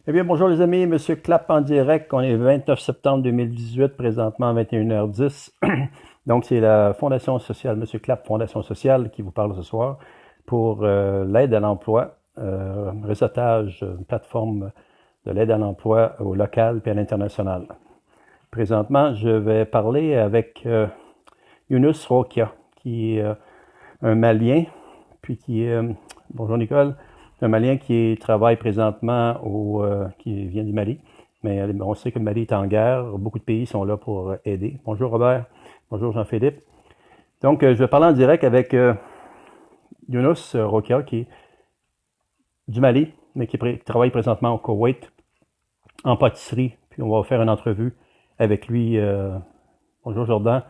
Eh bien, bonjour les amis, Monsieur Clapp en direct. On est le 29 septembre 2018, présentement à 21h10. Donc, c'est la Fondation sociale, Monsieur Clapp, Fondation sociale, qui vous parle ce soir pour l'aide à l'emploi, réseautage, une plateforme de l'aide à l'emploi au local et à l'international. Présentement, je vais parler avec Younous Rokia, qui est un Malien, puis qui est, bonjour Nicole, un Malien qui travaille présentement qui vient du Mali, mais on sait que le Mali est en guerre, beaucoup de pays sont là pour aider. Bonjour Robert, bonjour Jean-Philippe. Donc, je vais parler en direct avec Younous Rokia, qui est du Mali, mais qui travaille présentement au Koweït, en pâtisserie, puis on va faire une entrevue avec lui. Bonjour Jordan.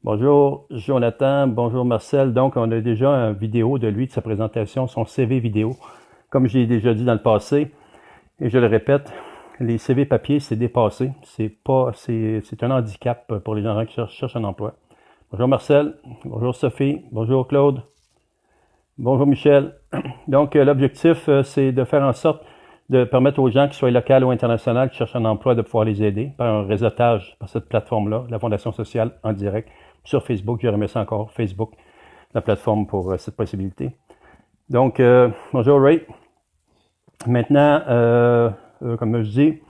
Bonjour Jonathan, bonjour Marcel. Donc, on a déjà une vidéo de lui, de sa présentation, son CV vidéo. Comme j'ai déjà dit dans le passé, et je le répète, les CV papier, c'est dépassé. C'est un handicap pour les gens qui cherchent un emploi. Bonjour Marcel, bonjour Sophie, bonjour Claude, bonjour Michel. Donc, l'objectif, c'est de faire en sorte de permettre aux gens, qui soient locaux ou internationaux, qui cherchent un emploi, de pouvoir les aider par un réseautage, par cette plateforme-là, la Fondation sociale en direct, sur Facebook. Je remets ça encore, Facebook, la plateforme pour cette possibilité. Donc, bonjour Ray. Maintenant, comme je dis,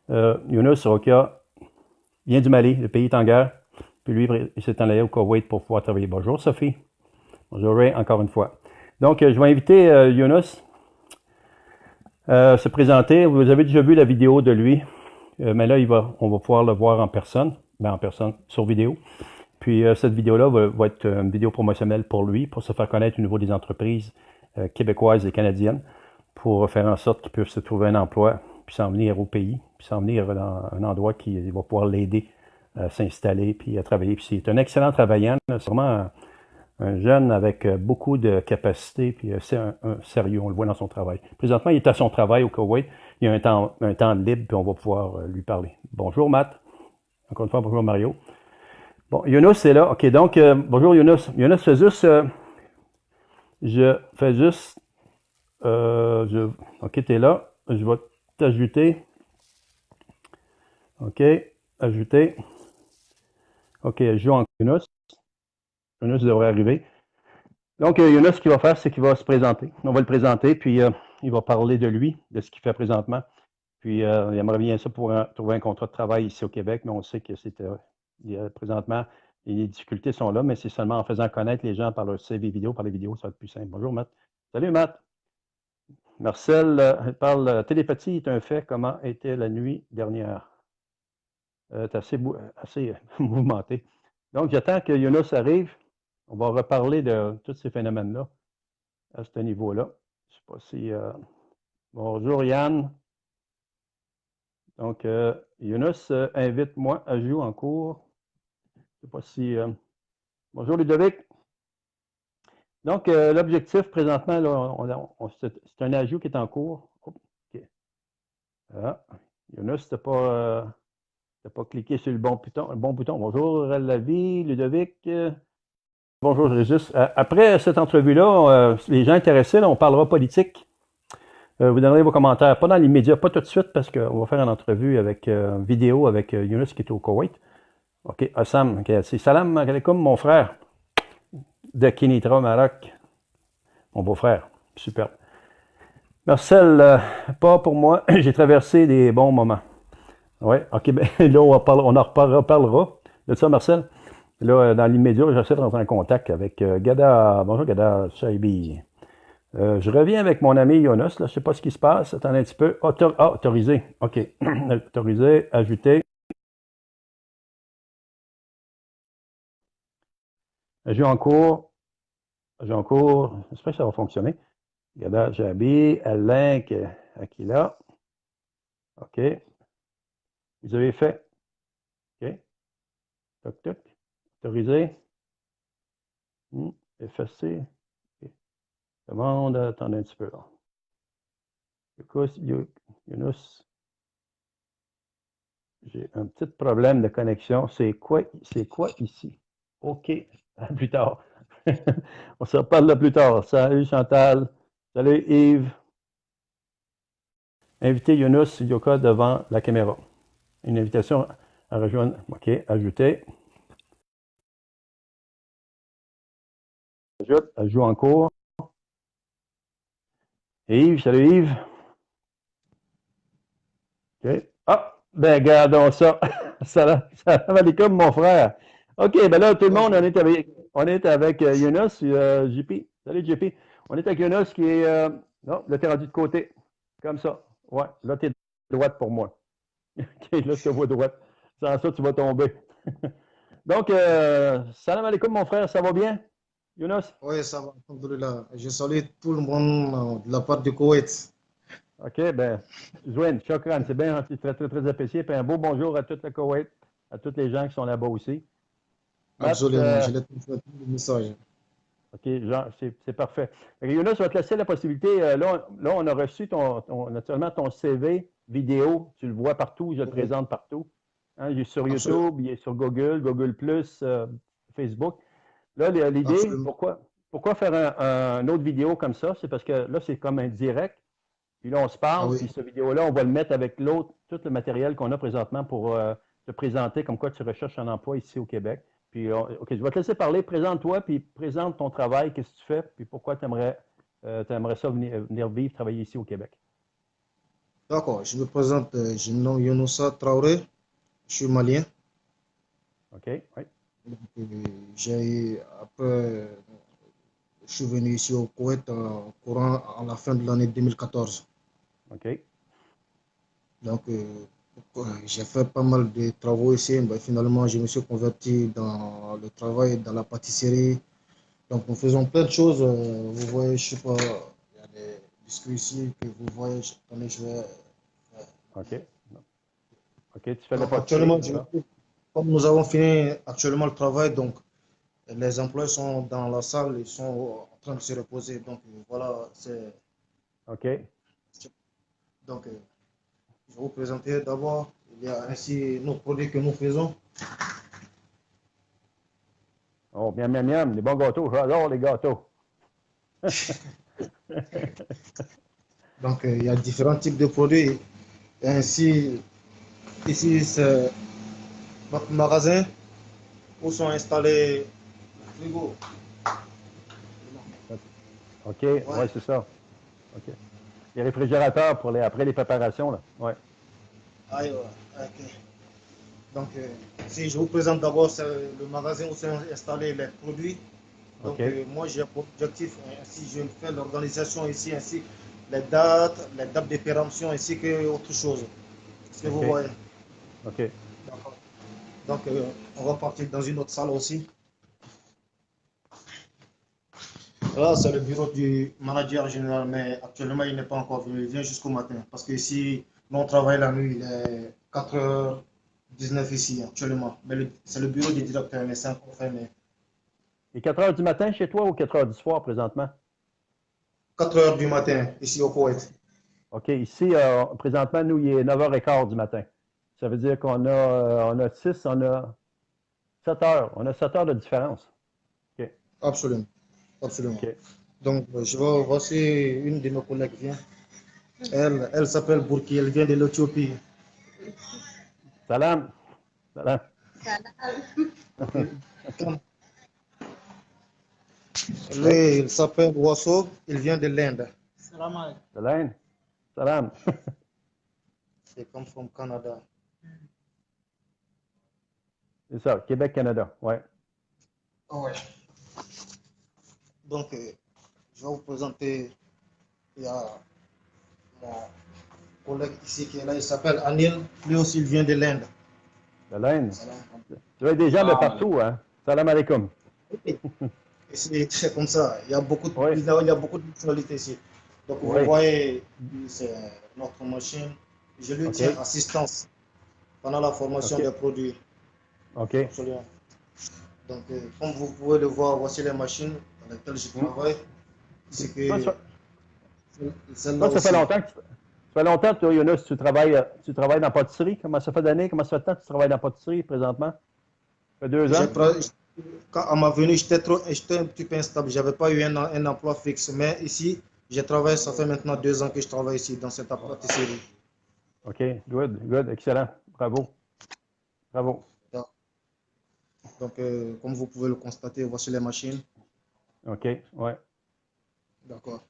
Younous Rokia vient du Mali, le pays est en guerre, puis lui, il s'est allé au Koweït pour pouvoir travailler. Bonjour Sophie. Bonjour Ray, encore une fois. Donc, je vais inviter Younous se présenter. Vous avez déjà vu la vidéo de lui, mais là, on va pouvoir le voir en personne, sur vidéo. Puis cette vidéo-là va être une vidéo promotionnelle pour lui, pour se faire connaître au niveau des entreprises québécoises et canadiennes, pour faire en sorte qu'il puisse se trouver un emploi, puis s'en venir au pays, puis s'en venir dans un endroit qui va pouvoir l'aider à s'installer, puis à travailler. Puis c'est un excellent travaillant, c'est vraiment un jeune avec beaucoup de capacités, puis c'est un sérieux, on le voit dans son travail. Présentement, il est à son travail au Koweït, il y a un temps libre, puis on va pouvoir lui parler. Bonjour Matt, encore une fois, bonjour Mario. Bon, Younous est là. OK, donc, bonjour Younous. Younous, je fais juste, OK, t'es là. Je vais t'ajouter. OK, ajouter. OK, je joue en Younous. Younous devrait arriver. Donc, Younous, ce qu'il va faire, c'est qu'il va se présenter. On va le présenter, puis il va parler de lui, de ce qu'il fait présentement. Puis, il aimerait bien ça pour trouver un contrat de travail ici au Québec, mais on sait que présentement, les difficultés sont là, mais c'est seulement en faisant connaître les gens par leur CV vidéo, par les vidéos, ça va être plus simple. Bonjour, Matt. Salut, Matt. Marcel parle télépathie est un fait. Comment était la nuit dernière? C'est assez mouvementé. Donc, j'attends que Younous arrive. On va reparler de tous ces phénomènes-là à ce niveau-là. Je ne sais pas si. Bonjour, Yann. Donc, Younous, invite-moi à jouer en cours. Je ne sais pas si. Bonjour, Ludovic. Donc, l'objectif présentement, là, c'est un ajout qui est en cours. Oh, OK. Ah, Younous, tu n'as pas cliqué sur le bon bouton. Bonjour, Lavie, Ludovic. Bonjour, Régis. Après cette entrevue-là, les gens intéressés, là, on parlera politique. Vous donnerez vos commentaires, pas dans les médias, pas tout de suite, parce qu'on va faire une entrevue avec vidéo avec Younous qui est au Koweït. OK, Assam, okay. C'est Salam alaikum, mon frère de Kinitra, Maroc. Mon beau-frère, super. Marcel, pas pour moi, j'ai traversé des bons moments. Oui, OK, ben, là, on en reparlera de ça, Marcel. Là, dans l'immédiat, j'essaie de rentrer en contact avec Gada. Bonjour, Gada Shaibi. Je reviens avec mon ami Younous. Là, je ne sais pas ce qui se passe. Attendez un petit peu. Autorisé. OK. Autorisé. Ajouter. Jeu en cours. Jeu en cours. J'espère que ça va fonctionner. Gada Shaibi. Link. Aquila. OK. Vous avez fait. OK. Toc, toc. Autorisé. Effacer. OK. Demande. Attendez un petit peu. Là. Younous. J'ai un petit problème de connexion. C'est quoi ici? OK. À plus tard. On se reparle là plus tard. Salut Chantal. Salut Yves. Inviter Younous Yoka devant la caméra. Une invitation à rejoindre. OK, ajouter. Ajoute, ajout en cours. Et Yves, salut Yves. OK. Ah, ben regardons ça. Salam alaikum, mon frère. OK, ben là, tout le monde, on est avec Younous, JP. Salut JP. On est avec Younous qui est. Non, là, t'es rendu de côté. Comme ça. Ouais, là, t'es droite pour moi. OK, là, je te vois droite. Sans ça, tu vas tomber. Donc, salam alaikum, mon frère, ça va bien? Younous? Oui, ça va, alhamdoulilah. Je salue tout le monde de la part du Koweït. OK, ben, Zouine, Chokran, c'est bien gentil, très, très, très apprécié. Puis un beau bonjour à tout le Koweït, à tous les gens qui sont là-bas aussi. Matt, Absolument, je l'ai transmis le message. OK, Jean, c'est parfait. Younous, je vais te laisser la possibilité. Là, on a reçu naturellement ton CV vidéo. Tu le vois partout, je le Oui, présente partout. Hein, il est sur absolument, YouTube, il est sur Google, Google+, Facebook. Là, l'idée, absolument. pourquoi faire une autre vidéo comme ça? C'est parce que là, c'est comme un direct. Puis là, on se Ah parle, oui, puis cette vidéo-là, on va le mettre avec l'autre, tout le matériel qu'on a présentement pour te présenter comme quoi tu recherches un emploi ici au Québec. Puis, OK, je vais te laisser parler. Présente-toi, puis présente ton travail, qu'est-ce que tu fais, puis pourquoi tu aimerais, ça venir vivre, travailler ici au Québec. d'accord. Je me présente, je me nomme Younoussa Traoré, je suis malien. OK? Oui. Après, je suis venu ici au Koweït courant à la fin de l'année 2014. OK. Donc, j'ai fait pas mal de travaux ici. Mais finalement, je me suis converti dans le travail, dans la pâtisserie. Donc, nous faisons plein de choses. Vous voyez, je sais pas, il y a des biscuits ici que vous voyez. Attendez, je vais. OK. OK, tu fais de la Donc, pâtisserie, actuellement, d'accord? comme nous avons fini actuellement le travail, donc les employés sont dans la salle, ils sont en train de se reposer. Donc, voilà, OK. donc, je vais vous présenter d'abord. Il y a ainsi nos produits que nous faisons. Oh, miam, miam, miam, les bons gâteaux, j'adore les gâteaux. Donc, il y a différents types de produits. Et ainsi, ici, c'est notre magasin où sont installés les frigos. OK, Ouais. ouais, c'est ça. OK. Les réfrigérateurs pour après les préparations, là. Ouais. Ah, ok. Donc, si je vous présente d'abord le magasin où sont installés les produits. Donc, OK. moi, j'ai pour objectif, ainsi je fais l'organisation ici, ainsi les dates de péremption, ainsi que autre chose. Est-ce que vous OK. voyez? OK. D'accord. Donc, on va partir dans une autre salle aussi. Là, c'est le bureau du manager général, mais actuellement, il n'est pas encore venu. Il vient jusqu'au matin. Parce que ici, nous, on travaille la nuit. Il est 4h19 ici, actuellement. Mais c'est le bureau du directeur, mais c'est encore fermé. Et 4 heures du matin chez toi ou 4 heures du soir présentement? 4h du matin, ici au Koweït. OK. Ici, présentement, nous, il est 9h15 du matin. Ça veut dire qu'on a 6, on a 7 heures. On a 7 heures de différence. OK. Absolument. Absolument. OK. Donc, voici une de nos collègues vient. Elle s'appelle Burki, elle vient de l'Éthiopie. Salam. Salam. Ok. Lui, il s'appelle Wasso, il vient de l'Inde. Salam. Salam. Il come from Canada. C'est ça, Québec-Canada. Ouais. Ouais. Donc, je vais vous présenter. Il y a mon collègue ici qui est là, il s'appelle Anil. Lui aussi, il vient de l'Inde. Salam. Salam. Tu vois des gens de partout, hein? Salam alaikum. Et c'est comme ça. Oui. Il y a beaucoup de nationalités ici. Donc, vous Oui. voyez, c'est notre machine. Je lui tiens OK. assistance pendant la formation OK. des produits. OK. Absolument. Donc, comme vous pouvez le voir, voici les machines dans lesquelles je Hmm. travaille. OK. C'est Toi, que celle-là ça fait aussi. longtemps ça fait longtemps, toi, Younes, tu travailles dans la pâtisserie. Comment ça fait d'années? Comment ça fait de temps que tu travailles dans la pâtisserie présentement? Ça fait 2 ans? J'ai pra- Quand à ma venue, j'étais un petit peu instable. Je n'avais pas eu un emploi fixe. Mais ici, J'ai travaillé, ça fait maintenant 2 ans que je travaille ici dans cette pâtisserie. OK, good, good, excellent. Bravo, bravo. Donc, comme vous pouvez le constater, voici les machines. OK, ouais. D'accord.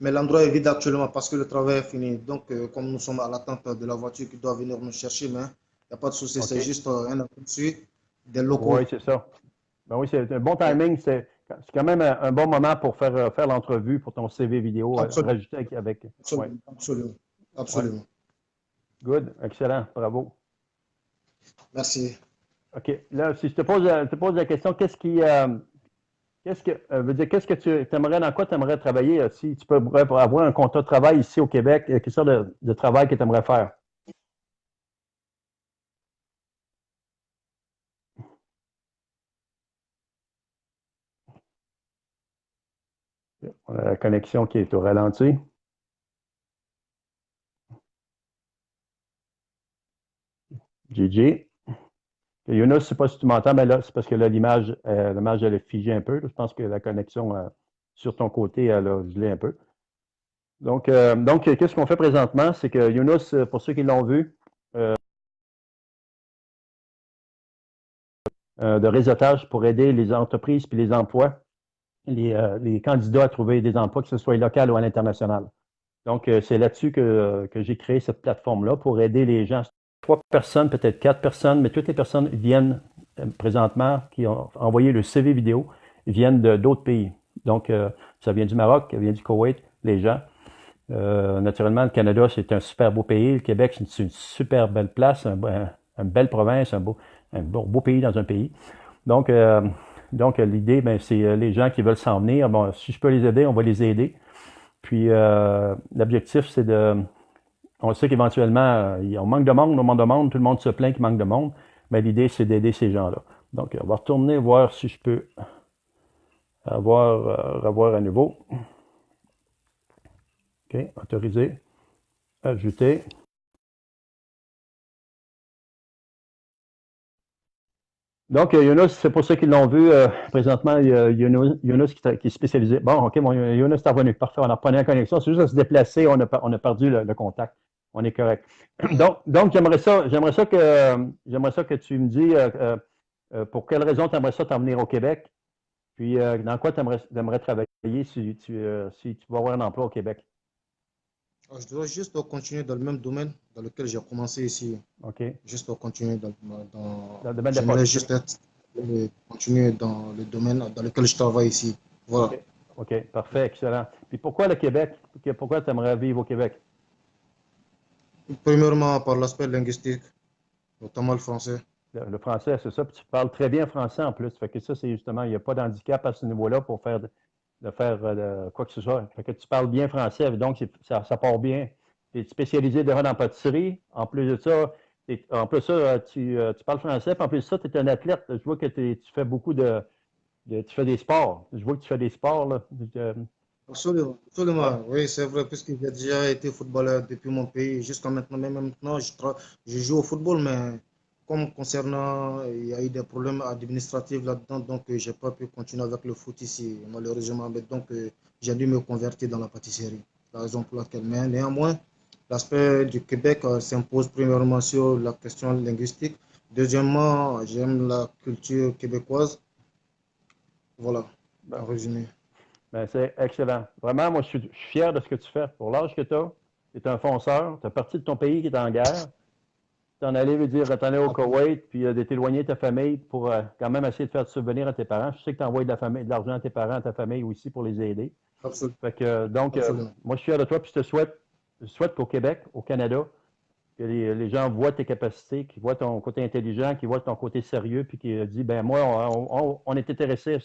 Mais l'endroit est vide actuellement parce que le travail est fini. Donc, comme nous sommes à l'attente de la voiture qui doit venir nous chercher, mais il n'y a pas de souci, c'est OK. juste un aperçu des locaux. Oui, c'est ça. Ben oui, c'est un bon Ouais, timing. C'est quand même un bon moment pour faire l'entrevue pour ton CV vidéo, absolument, rajouter avec. Ouais, absolument, absolument, ouais. absolument. Good, excellent, bravo. Merci. OK. Là, si te pose la question, qu'est-ce que tu aimerais, dans quoi tu aimerais travailler si tu pourrais avoir un contrat de travail ici au Québec, quelle sorte de travail que tu aimerais faire? On a la connexion qui est au ralenti. GG. Yunus, je ne sais pas si tu m'entends, mais là, c'est parce que là, l'image, elle est figée un peu. Je pense que la connexion sur ton côté, elle a gelé un peu. Donc qu'est-ce qu'on fait présentement? C'est que Yunus, pour ceux qui l'ont vu, de réseautage pour aider les entreprises puis les emplois, les candidats à trouver des emplois, que ce soit local ou à l'international. Donc, c'est là-dessus que j'ai créé cette plateforme-là pour aider les gens. 3 personnes, peut-être 4 personnes, mais toutes les personnes viennent présentement, qui ont envoyé le CV vidéo, viennent d'autres pays. Donc, ça vient du Maroc, ça vient du Koweït, les gens. Naturellement, le Canada, c'est un super beau pays. Le Québec, c'est une super belle place, une belle province, un beau pays dans un pays. Donc, l'idée, ben, c'est les gens qui veulent s'en venir. Bon, si je peux les aider, on va les aider. Puis, l'objectif, c'est on sait qu'éventuellement, on manque de monde, tout le monde se plaint qu'il manque de monde, mais l'idée, c'est d'aider ces gens-là. Donc, on va retourner voir si je peux revoir à nouveau. OK, autoriser, ajouter. Donc, Yunus, c'est pour ceux qui l'ont vu, présentement, il y a Yunus qui est spécialisé. Bon, OK, bon, Yunus est revenu. Parfait, on a repris la connexion. C'est juste à se déplacer, on a perdu le contact. On est correct. Donc j'aimerais ça que tu me dis pour quelle raison tu aimerais ça t'en venir au Québec, puis dans quoi tu aimerais travailler si tu vas avoir un emploi au Québec. Je dois juste continuer dans le même domaine dans lequel j'ai commencé ici. OK? Juste continuer Dans le domaine de la j'aimerais pâtisserie. juste continuer dans le domaine dans lequel je travaille ici. Voilà. OK. OK, parfait, excellent. Puis pourquoi le Québec? Pourquoi tu aimerais vivre au Québec? Premièrement, par l'aspect linguistique, notamment le français. Le français, c'est ça. Puis tu parles très bien français en plus. Fait que ça, c'est justement, il n'y a pas d'handicap à ce niveau-là pour faire quoi que ce soit. Fait que tu parles bien français, donc ça part bien. Tu es spécialisé déjà dans la pâtisserie. En plus de ça, tu parles français, puis en plus de ça, tu es un athlète. Je vois que tu fais beaucoup tu fais des sports. Je vois que tu fais des sports, là. Absolument, Ouais. absolument. Oui, c'est vrai, puisque j'ai déjà été footballeur depuis mon pays jusqu'à maintenant. Même maintenant, je joue au football, mais comme concernant, il y a eu des problèmes administratifs là-dedans, donc j'ai pas pu continuer avec le foot ici, malheureusement. Mais donc, j'ai dû me convertir dans la pâtisserie. La raison pour laquelle. Mais néanmoins, l'aspect du Québec s'impose premièrement sur la question linguistique. Deuxièmement, j'aime la culture québécoise. Voilà, Bon. en résumé. Ben, c'est excellent. Vraiment, moi, je suis fier de ce que tu fais. Pour l'âge que tu as, tu es un fonceur. Tu es parti de ton pays qui est en guerre. T'en allais veut dire retourner au Koweït, puis d'être éloigné de ta famille pour quand même essayer de faire subvenir à tes parents. Je sais que tu envoies de l'argent à tes parents, à ta famille aussi pour les aider. Absolument, Fait que, absolument. moi, je suis fier de toi, puis je te souhaite qu'au Québec, au Canada, que les gens voient tes capacités, qu'ils voient ton côté intelligent, qu'ils voient ton côté sérieux, puis qu'ils disent, ben moi, on est intéressé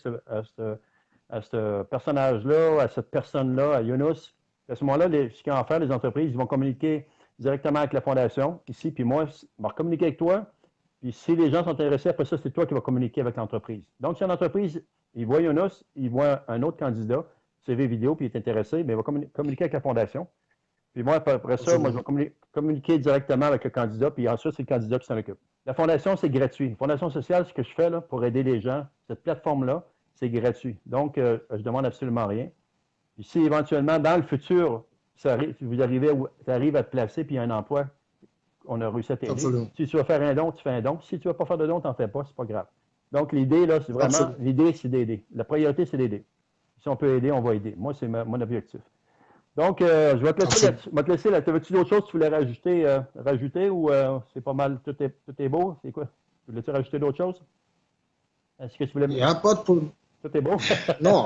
à ce personnage-là, à cette personne-là, à Yunus. À ce moment-là, ce qu'ils vont faire, les entreprises, ils vont communiquer directement avec la fondation, ici, puis moi, je vais communiquer avec toi. Puis si les gens sont intéressés, après ça, c'est toi qui vas communiquer avec l'entreprise. Donc, si l'entreprise, il voit Yunus, il voit un autre candidat, CV vidéo, puis il est intéressé, mais il va communiquer avec la fondation. Puis moi, après ça, moi, je Absolument. vais communiquer directement avec le candidat, puis ensuite, c'est le candidat qui s'en occupe. La fondation, c'est gratuit. La fondation sociale, ce que je fais là, pour aider les gens, cette plateforme-là, c'est gratuit. Donc, je ne demande absolument rien. Puis si éventuellement, dans le futur, vous arrives à te placer puis il y a un emploi, on a réussi à t'aider. Absolument. Si tu vas faire un don, tu fais un don. Si tu ne vas pas faire de don, tu n'en fais pas, c'est pas grave. Donc, l'idée, là, c'est vraiment, Absolument. l'idée, c'est d'aider. La priorité, c'est d'aider. Si on peut aider, on va aider. Moi, c'est mon objectif. Donc, je vais te laisser Absolument. là-dessus. Je vais te laisser là. Avais-tu d'autres choses que tu voulais rajouter ou c'est pas mal, tout est beau? C'est quoi? Tu voulais-tu rajouter d'autres choses? Est-ce que tu voulais. Il n'y a pas de problème. Tout est beau? Non,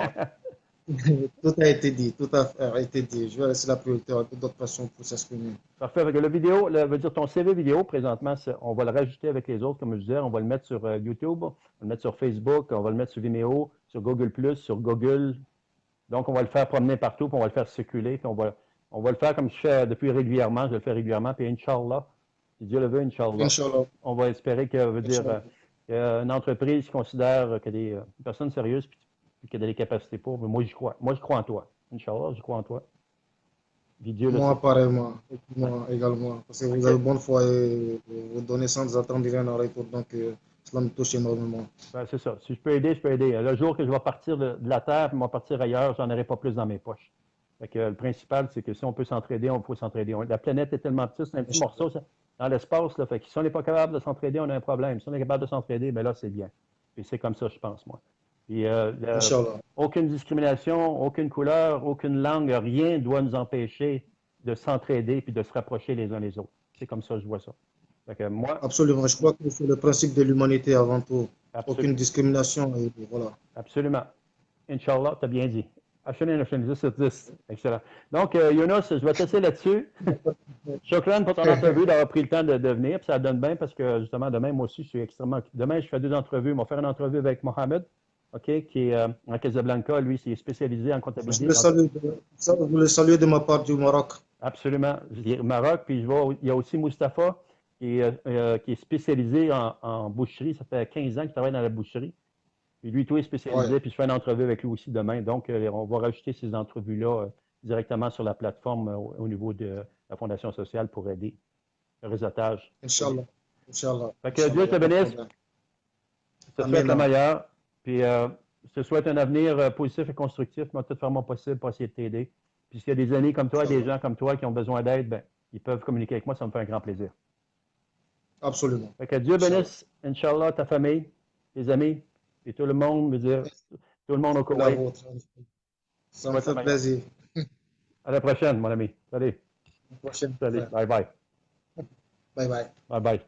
tout a été dit. Tout a été dit. Je vais laisser la priorité à d'autres personnes pour s'exprimer. Parfait. Avec le vidéo, veut dire ton CV vidéo, présentement, on va le rajouter avec les autres, comme je disais. On va le mettre sur YouTube, on va le mettre sur Facebook, on va le mettre sur Vimeo, sur Google+, sur Google. Donc, on va le faire promener partout, puis on va le faire circuler, puis on va le faire comme je fais depuis régulièrement. Je le fais régulièrement, puis Inch'Allah, si Dieu le veut, Inch'Allah, Inch'Allah. on va espérer qu'une entreprise considère que des personnes sérieuses, puis qu'il y a des capacités pour. Mais moi, j'y crois. Moi, je crois en toi. Inch'Allah, je crois en toi. Puis Dieu le Moi, sait. pareillement. Et moi également. Parce que vous avez OK. bonne foi et vous donnez sans attendre rien en retour. Donc, cela me touche énormément. Ben, c'est ça. Si je peux aider, je peux aider. Le jour que je vais partir de la Terre, puis je vais partir ailleurs, j'en aurai pas plus dans mes poches. Fait que, le principal, c'est que si on peut s'entraider, on peut s'entraider. La planète est tellement petite, c'est un petit morceau dans l'espace. Là, fait que si on n'est pas capable de s'entraider, on a un problème. Si on est capable de s'entraider, ben là, c'est bien. Et c'est comme ça, je pense, moi. Puis, Inch'Allah. aucune discrimination, aucune couleur, aucune langue, rien doit nous empêcher de s'entraider puis de se rapprocher les uns les autres. C'est comme ça que je vois ça. Fait que moi, Absolument. Je crois que c'est le principe de l'humanité avant tout. Aucune absolument. discrimination. Et voilà. Absolument. Inch'Allah, tu as bien dit. Hashanin, 10 sur 10. Excellent. Donc, Younes, je vais te laisser là-dessus. Shukran pour ton entrevue, d'avoir pris le temps de venir. Puis ça donne bien parce que, justement, demain, moi aussi, je suis extrêmement. Demain, je fais 2 entrevues. On va faire une entrevue avec Mohamed, OK, qui est en Casablanca. Lui, il est spécialisé en Je comptabilité. le salue, vous le saluez de ma part du Maroc. Absolument. Il est au Maroc. Puis il y a aussi Mustapha, qui est spécialisé en boucherie. Ça fait 15 ans qu'il travaille dans la boucherie. Puis lui, tout est Ouais. spécialisé, puis je fais une entrevue avec lui aussi demain. Donc, on va rajouter ces entrevues-là directement sur la plateforme au niveau de la Fondation sociale pour aider le réseautage. Inch'Allah. Inch'Allah. Fait que Inch'Allah. Dieu Il n'y te a pas de bénisse, problème. je te souhaite le Amen. meilleur, puis je te souhaite un avenir positif et constructif. Moi, tout faire mon possible pour essayer de t'aider. Puis s'il y a des amis comme toi, des Inch'Allah. gens comme toi qui ont besoin d'aide, ben, ils peuvent communiquer avec moi, ça me fait un grand plaisir. Absolument. Fait que Dieu Inch'Allah. bénisse, Inch'Allah, ta famille, tes amis, et tout le monde, veut dire, tout le monde au La Koweït. vôtre. Ça me Souhaite le fait meilleur. plaisir. À la prochaine, mon ami. Salut. À la prochaine, Salut. frère. Bye bye. Bye bye. Bye bye.